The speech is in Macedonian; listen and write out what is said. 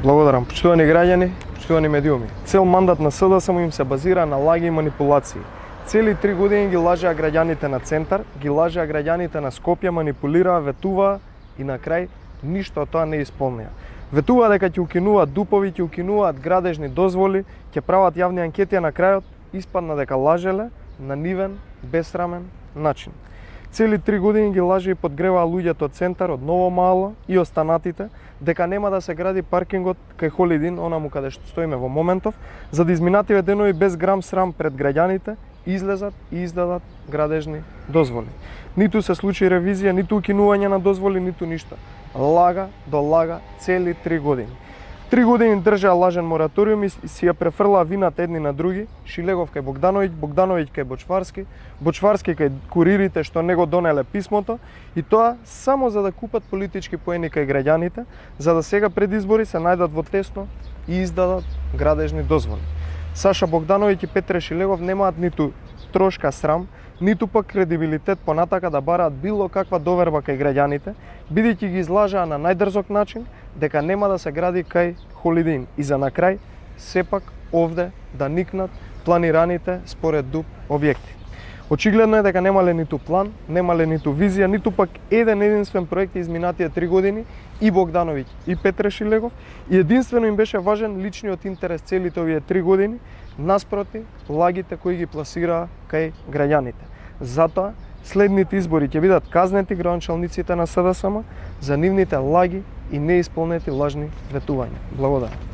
Благодарам. Почитувани граѓани, почитувани медиуми. Цел мандат на СДСМ им се базира на лаги и манипулации. Цели 3 години ги лажеа граѓаните на Центар, ги лажеа граѓаните на Скопје, манипулираа, ветуваа и на крај ништо од тоа не исполнија. Ветуваа дека ќе укинуваат дупови, ќе укинуваат градежни дозволи, ќе прават јавни анкети, а на крајот испадна дека лажеле на нивен, бесрамен начин. Цели 3 години ги лаже и подгреваа луѓето од Центар, од Ново Мало и останатите, дека нема да се гради паркингот кај Холидин, онаму каде што стоиме во моментов, за да изминативе денови без грам срам пред граѓаните, излезат и издадат градежни дозволи. Ниту се случи ревизија, ниту укинување на дозволи, ниту ништо. Лага до лага цели 3 години. 3 години држаа лажен мораториум и си ја префрлаа вината едни на други, Шилегов кај Богдановиќ, Богдановиќ кај Бочварски, Бочварски кај куририте што не го донеле писмото, и тоа само за да купат политички поени кај граѓаните, за да сега пред избори се најдат во тесно и издадат градежни дозволи. Саша Богдановиќ и Петре Шилегов немаат ниту трошка срам, ниту пак кредибилитет понатака да бараат било каква доверба кај граѓаните, бидејќи ги излажаа на најдрзок начин дека нема да се гради кај Холидин и за на крај сепак овде да никнат планираните според ДУП објекти. Очигледно е дека немале ниту план, немале ниту визија, ниту пак еден единствен проект изминатите 3 години, и Богдановиќ и Петре Шилегов, и единствено им беше важен личниот интерес целите овие 3 години, наспроти лагите кои ги пласираа кај граѓаните. Затоа следните избори ќе бидат казнети градоначалниците на СДСМ за нивните лаги и неисполнети лажни ветувања. Благодарам.